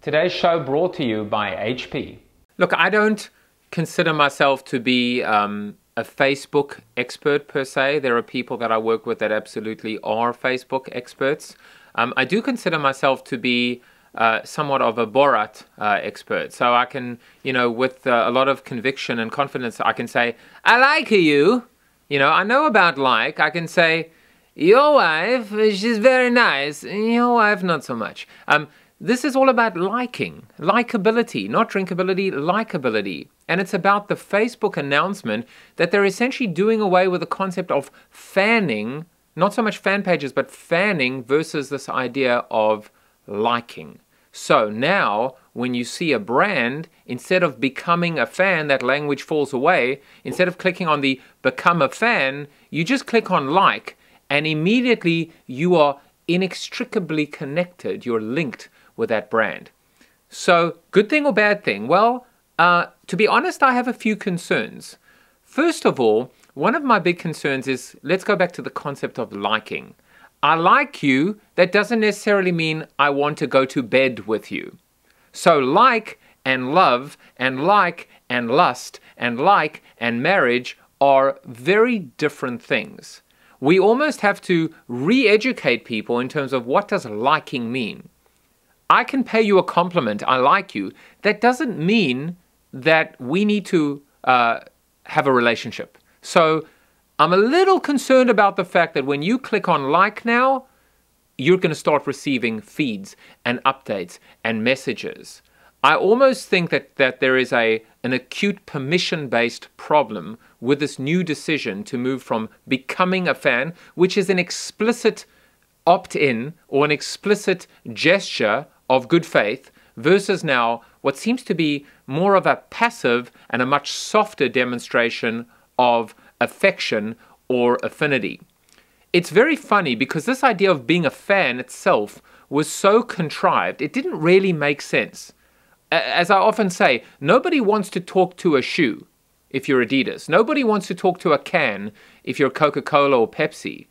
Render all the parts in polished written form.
Today's show brought to you by HP. Look, I don't consider myself to be a Facebook expert per se. There are people that I work with that absolutely are Facebook experts. I do consider myself to be somewhat of a Borat expert. So I can, with a lot of conviction and confidence, I can say, I like you. I know about like. I can say, your wife, she's very nice. Your wife, not so much. This is all about liking, likability, not drinkability, likability. And it's about the Facebook announcement that they're essentially doing away with the concept of fanning, not so much fan pages, but fanning versus this idea of liking. So now, when you see a brand, instead of becoming a fan, that language falls away. Instead of clicking on the become a fan, you just click on like, and immediately you are inextricably connected. You're linked with that brand. So, good thing or bad thing? Well, to be honest, I have a few concerns. First of all, one of my big concerns is, let's go back to the concept of liking. I like you, that doesn't necessarily mean I want to go to bed with you. So like and love and like and lust and like and marriage are very different things. We almost have to re-educate people in terms of what does liking mean. I can pay you a compliment, I like you. That doesn't mean that we need to have a relationship. So I'm a little concerned about the fact that when you click on like now, you're going to start receiving feeds and updates and messages. I almost think that there is an acute permission-based problem with this new decision to move from becoming a fan, which is an explicit opt-in or an explicit gesture of good faith, versus now what seems to be more of a passive and a much softer demonstration of affection or affinity. It's very funny because this idea of being a fan itself was so contrived, it didn't really make sense. As I often say, nobody wants to talk to a shoe if you're Adidas. Nobody wants to talk to a can if you're Coca-Cola or Pepsi.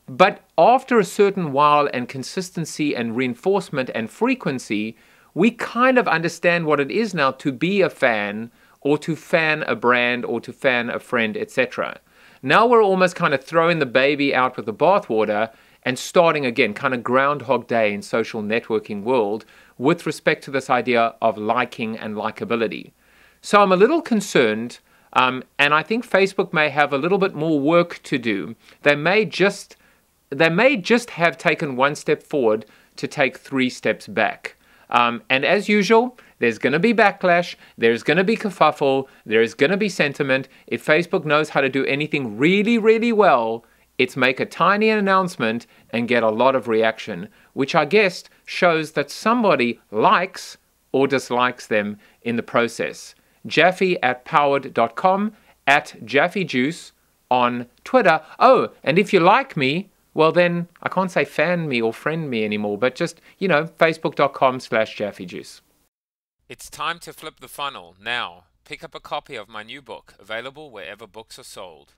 But after a certain while and consistency and reinforcement and frequency, we kind of understand what it is now to be a fan or to fan a brand or to fan a friend, etc. Now we're almost kind of throwing the baby out with the bathwater and starting again, kind of Groundhog Day in social networking world with respect to this idea of liking and likability. So I'm a little concerned, and I think Facebook may have a little bit more work to do. They may just have taken one step forward to take 3 steps back. And as usual, there's going to be backlash, there's going to be kerfuffle, there's going to be sentiment. If Facebook knows how to do anything really, really well, it's make a tiny announcement and get a lot of reaction, which I guess shows that somebody likes or dislikes them in the process. Jaffe@powered.com, @JaffeJuice on Twitter. Oh, and if you like me, well then, I can't say fan me or friend me anymore, but just, facebook.com/JaffeJuice. It's time to flip the funnel now. Pick up a copy of my new book, available wherever books are sold.